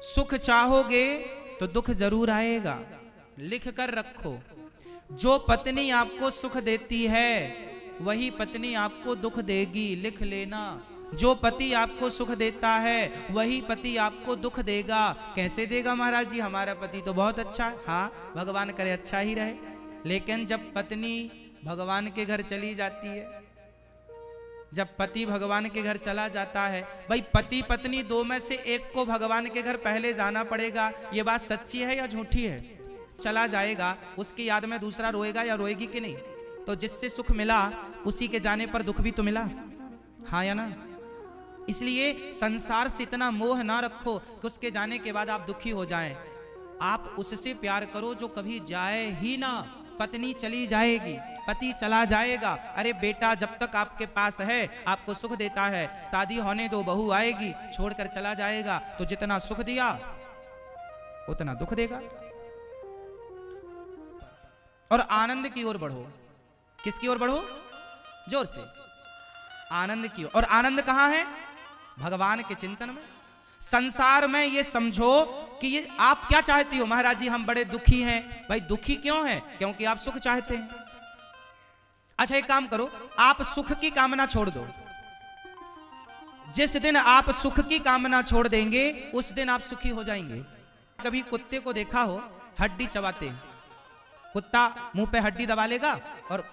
सुख चाहोगे तो दुख जरूर आएगा। लिख कर रखो, जो पत्नी आपको सुख देती है वही पत्नी आपको दुख देगी। लिख लेना, जो पति आपको सुख देता है वही पति आपको दुख देगा। कैसे देगा महाराज जी? हमारा पति तो बहुत अच्छा है। हाँ, भगवान करे अच्छा ही रहे। लेकिन जब पत्नी भगवान के घर चली जाती है, जब पति भगवान के घर चला जाता है, भाई पति पत्नी दो में से एक को भगवान के घर पहले जाना पड़ेगा। ये बात सच्ची है या झूठी है? चला जाएगा, उसकी याद में दूसरा रोएगा या रोएगी कि नहीं? तो जिससे सुख मिला उसी के जाने पर दुख भी तो मिला, हाँ या ना? इसलिए संसार से इतना मोह ना रखो कि उसके जाने के बाद आप दुखी हो जाएं। आप उससे प्यार करो जो कभी जाए ही ना। पत्नी चली जाएगी, पति चला जाएगा, अरे बेटा जब तक आपके पास है आपको सुख देता है, शादी होने दो, बहू आएगी, छोड़कर चला जाएगा। तो जितना सुख दिया उतना दुख देगा। और आनंद की ओर बढ़ो। किसकी ओर बढ़ो? जोर से, आनंद की ओर। और आनंद कहां है? भगवान के चिंतन में। संसार में ये समझो कि ये आप क्या चाहती हो? महाराज जी हम बड़े दुखी हैं। भाई दुखी क्यों हैं? क्योंकि आप सुख चाहते हैं। अच्छा एक काम करो, आप सुख की कामना छोड़ दो। जिस दिन आप सुख की कामना छोड़ देंगे उस दिन आप सुखी हो जाएंगे। कभी कुत्ते को देखा हो हड्डी चबाते? कुत्ता मुंह पे हड्डी दबा लेगा और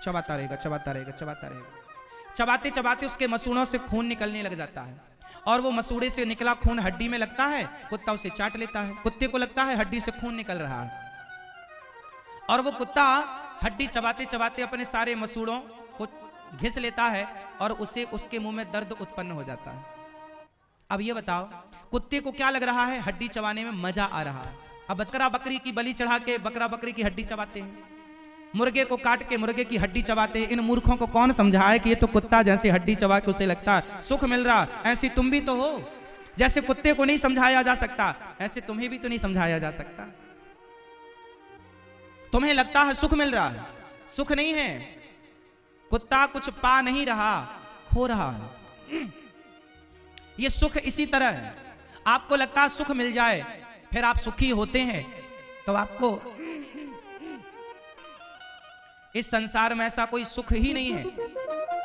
चबाता रहेगा, चबाता रहेगा, चबाता रहेगा। चबाते चबाते उसके मसूड़ों से खून निकलने लग जाता है, और वो मसूड़े से निकला खून हड्डी में लगता है, कुत्ता उसे चाट लेता है। कुत्ते को लगता है हड्डी से खून निकल रहा है, और वो कुत्ता हड्डी चबाते चबाते अपने सारे मसूड़ों को घिस लेता है और उसे उसके मुंह में दर्द उत्पन्न हो जाता है। अब ये बताओ कुत्ते को क्या लग रहा है? हड्डी चबाने में मजा आ रहा है। अब बकरा बकरी की बलि चढ़ा के बकरा बकरी की हड्डी चबाते हैं, मुर्गे को काट के मुर्गे की हड्डी चबाते हैं। इन मूर्खों को कौन समझाए कि ये तो कुत्ता जैसे हड्डी चबा के उसे लगता है सुख मिल रहा। ऐसी तुम भी तो हो। जैसे कुत्ते को नहीं समझाया जा सकता ऐसे तुम्हें भी तो नहीं समझाया जा सकता। तुम्हें लगता है सुख मिल रहा है, सुख नहीं है। कुत्ता कुछ पा नहीं रहा, खो रहा है। ये सुख इसी तरह है। आपको लगता है सुख मिल जाए, फिर आप सुखी होते हैं तो आपको इस संसार में ऐसा कोई सुख ही नहीं है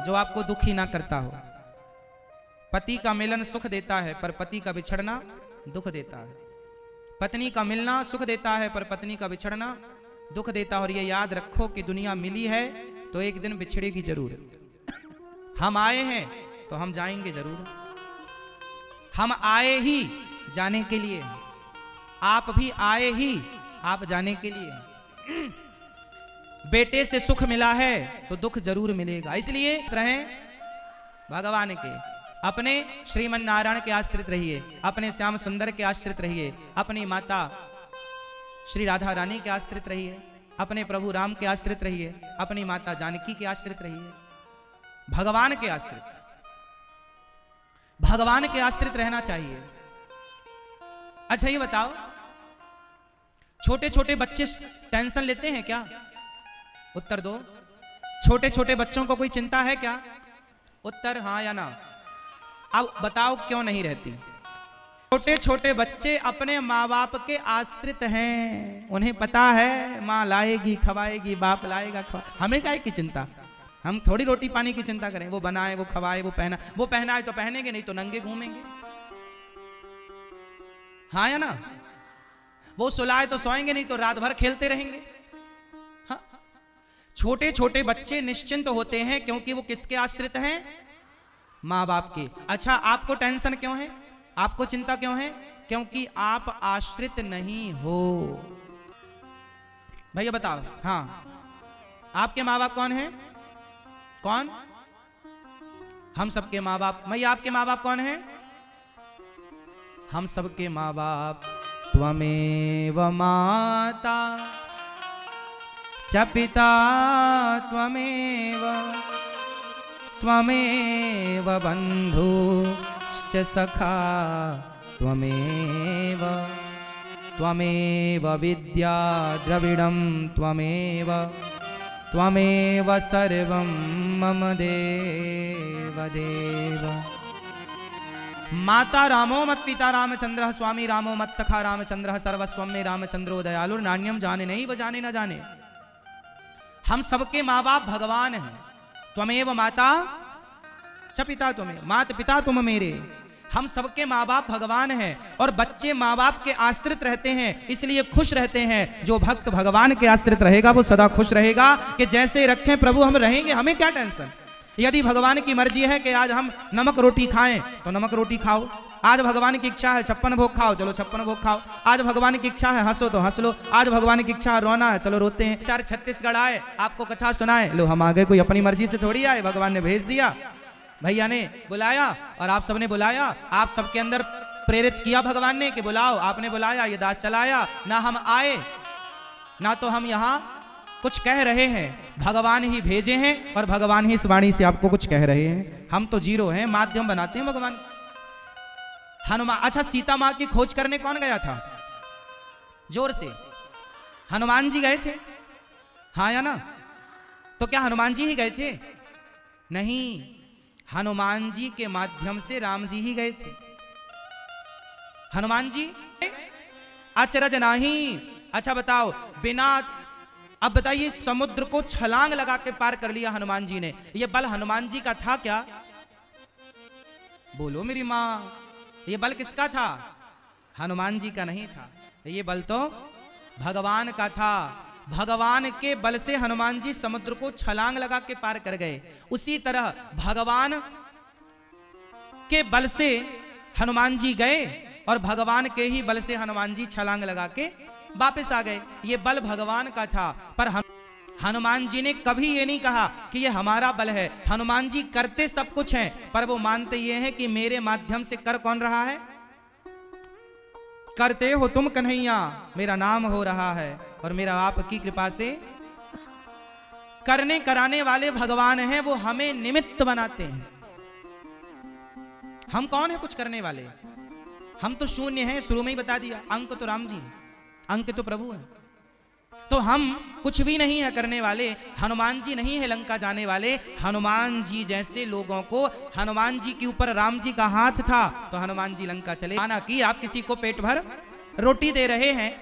जो आपको दुखी ना करता हो। पति का मिलन सुख देता है पर पति का बिछड़ना दुख देता है। पत्नी का मिलना सुख देता है पर पत्नी का बिछड़ना दुख देता है। और ये याद रखो कि दुनिया मिली है तो एक दिन बिछड़ेगी जरूर। हम आए हैं तो हम जाएंगे जरूर। हम आए ही जाने के लिए, आप भी आए ही आप जाने के लिए। बेटे से सुख मिला है तो दुख जरूर मिलेगा। इसलिए रहें भगवान के, अपने श्रीमन नारायण के आश्रित रहिए, अपने श्याम सुंदर के आश्रित रहिए, अपनी माता श्री राधा रानी के आश्रित रहिए, अपने प्रभु राम के आश्रित रहिए, अपनी माता जानकी के आश्रित रहिए। भगवान के आश्रित, भगवान के आश्रित रहना चाहिए। अच्छा ये बताओ छोटे छोटे बच्चे टेंशन लेते हैं क्या? उत्तर दो। छोटे छोटे बच्चों को कोई चिंता है क्या? उत्तर हाँ या ना। अब बताओ क्यों नहीं रहती? छोटे छोटे बच्चे अपने माँ बाप के आश्रित हैं। उन्हें पता है माँ लाएगी खवाएगी, बाप लाएगा खवा। हमें काहे की चिंता? हम थोड़ी रोटी पानी की चिंता करें। वो बनाए, वो खवाए, वो पहना, वो पहनाए तो पहनेंगे, नहीं तो नंगे घूमेंगे, हाँ या ना। वो सुलाए तो सोएंगे, नहीं तो रात भर खेलते रहेंगे। हाँ? छोटे छोटे बच्चे निश्चिंत होते हैं क्योंकि वो किसके आश्रित हैं? माँ बाप के। अच्छा आपको टेंशन क्यों है? आपको चिंता क्यों है? क्योंकि आप आश्रित नहीं हो। भैया बताओ, हाँ आपके माँ बाप कौन है? कौन? हम सबके माँ बाप। भैया आपके माँ बाप कौन है? हम सबके माँ बाप त्वमेव माता च पिता त्वमेव त्वमेव बन्धुश्च सखा त्वमेव त्वमेव विद्या द्रविडं त्वमेव त्वमेव सर्वं मम देव देव। माता रामो मत पिता रामचंद्र स्वामी रामो मत सखा रामचंद्र सर्वस्वम में रामचंद्रो दयालु नान्यम जाने नहीं वो जाने न जाने। हम सबके माँ बाप भगवान हैं। त्वमेव माता च पिता तुम्हें, मात पिता तुम मेरे। हम सबके माँ बाप भगवान हैं और बच्चे माँ बाप के आश्रित रहते हैं, इसलिए खुश रहते हैं। जो भक्त भगवान के आश्रित रहेगा वो सदा खुश रहेगा कि जैसे रखें प्रभु हम रहेंगे, हमें क्या टेंशन। यदि भगवान की मर्जी है कि आज हम नमक रोटी खाएं तो नमक रोटी खाओ, आज भगवान की इच्छा है 56 भोग खाओ, चलो 56 भोग खाओ, आज भगवान की इच्छा है हंसो तो हंस लो, आज भगवान की इच्छा है रोना है, चलो रोते हैं। 4 छत्तीसगढ़ आए आपको कथा सुनाए, लो हम आ गए, कोई अपनी मर्जी से थोड़ी आए, भगवान ने भेज दिया, भैया ने बुलाया और आप सबने बुलाया, आप सबके अंदर प्रेरित किया भगवान ने कि बुलाओ, आपने बुलाया, ये दास चलाया। ना हम आए ना तो हम यहाँ कुछ कह रहे हैं, भगवान ही भेजे हैं और भगवान ही इस वाणी से आपको कुछ कह रहे हैं। हम तो जीरो हैं, माध्यम बनाते हैं भगवान। हनुमान, अच्छा सीता माँ की खोज करने कौन गया था? जोर से हनुमान जी गए थे, हाँ या ना? तो क्या हनुमान जी ही गए थे? नहीं, हनुमान जी के माध्यम से राम जी ही गए थे। हनुमान जी अचरज नहीं। अच्छा बताओ, बिना, अब बताइए, समुद्र को छलांग लगा के पार कर लिया हनुमान जी ने, ये बल हनुमान जी का था क्या? बोलो मेरी माँ, ये बल किसका था? हनुमान जी का नहीं था, ये बल तो भगवान का था। भगवान के बल से हनुमान जी समुद्र को छलांग लगा के पार कर गए। उसी तरह भगवान के बल से हनुमान जी गए और भगवान के ही बल से हनुमान जी छलांग लगा के वापस आ गए। ये बल भगवान का था, पर हनुमान जी ने कभी ये नहीं कहा कि ये हमारा बल है। हनुमान जी करते सब कुछ हैं, पर वो मानते ये हैं कि मेरे माध्यम से कर कौन रहा है? करते हो तुम कन्हैया, मेरा नाम हो रहा है और मेरा आपकी कृपा से। करने कराने वाले भगवान हैं, वो हमें निमित्त बनाते हैं। हम कौन है कुछ करने वाले? हम तो शून्य हैं, शुरू में ही बता दिया। अंक तो राम जी, अंक तो प्रभु है, तो हम कुछ भी नहीं है करने वाले। हनुमान जी नहीं है लंका जाने वाले। हनुमान जी जैसे लोगों को, हनुमान जी के ऊपर राम जी का हाथ था तो हनुमान जी लंका चले। माना कि आप किसी को पेट भर रोटी दे रहे हैं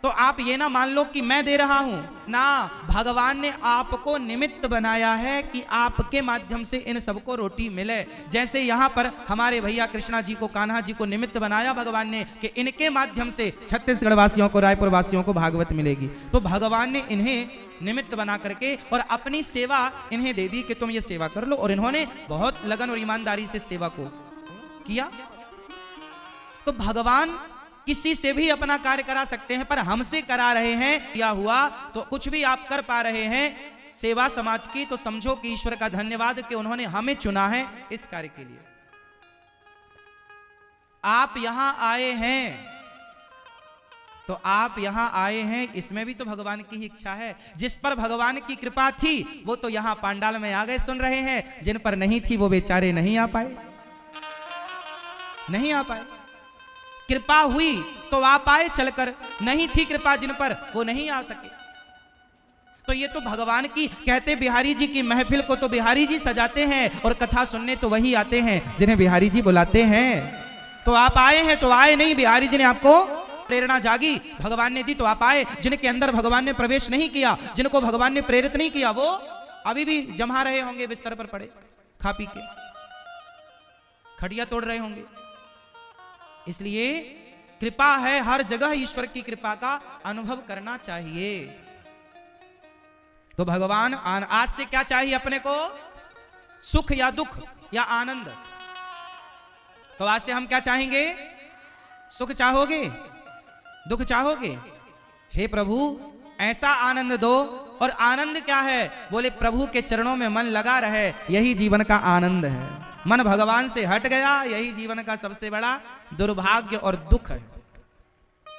तो आप ये ना मान लो कि मैं दे रहा हूं ना, भगवान ने आपको निमित्त बनाया है कि आपके माध्यम से इन सबको रोटी मिले। जैसे यहाँ पर हमारे भैया कृष्णा जी को, कान्हा जी को निमित्त बनाया भगवान ने कि इनके माध्यम से छत्तीसगढ़ वासियों को, रायपुर वासियों को भागवत मिलेगी, तो भगवान ने इन्हें निमित्त बना करके और अपनी सेवा इन्हें दे दी कि तुम ये सेवा कर लो। और इन्होंने बहुत लगन और ईमानदारी से सेवा को किया। तो भगवान किसी से भी अपना कार्य करा सकते हैं, पर हमसे करा रहे हैं। किया हुआ तो कुछ भी आप कर पा रहे हैं सेवा समाज की, तो समझो कि ईश्वर का धन्यवाद कि उन्होंने हमें चुना है इस कार्य के लिए। आप यहां आए हैं तो आप यहां आए हैं, इसमें भी तो भगवान की ही इच्छा है। जिस पर भगवान की कृपा थी वो तो यहां पांडाल में आ गए, सुन रहे हैं। जिन पर नहीं थी वो बेचारे नहीं आ पाए, नहीं आ पाए। कृपा हुई तो आप आए चलकर, नहीं थी कृपा जिन पर वो नहीं आ सके। तो ये तो भगवान की, कहते बिहारी जी की महफिल को तो बिहारी जी सजाते हैं और कथा सुनने तो वही आते हैं जिन्हें बिहारी जी बुलाते हैं। तो आप आए हैं तो आए नहीं, बिहारी जी ने आपको प्रेरणा जागी, भगवान ने दी तो आप आए। जिनके अंदर भगवान ने प्रवेश नहीं किया, जिनको भगवान ने प्रेरित नहीं किया, वो अभी भी जमा रहे होंगे बिस्तर पर पड़े, खा पी के खटिया तोड़ रहे होंगे। इसलिए कृपा है हर जगह, ईश्वर की कृपा का अनुभव करना चाहिए। तो भगवान आज से क्या चाहिए अपने को? सुख या दुख या आनंद? तो आज से हम क्या चाहेंगे? सुख चाहोगे, दुख चाहोगे? हे प्रभु ऐसा आनंद दो। और आनंद क्या है? बोले प्रभु के चरणों में मन लगा रहे, यही जीवन का आनंद है। मन भगवान से हट गया, यही जीवन का सबसे बड़ा दुर्भाग्य और दुख है।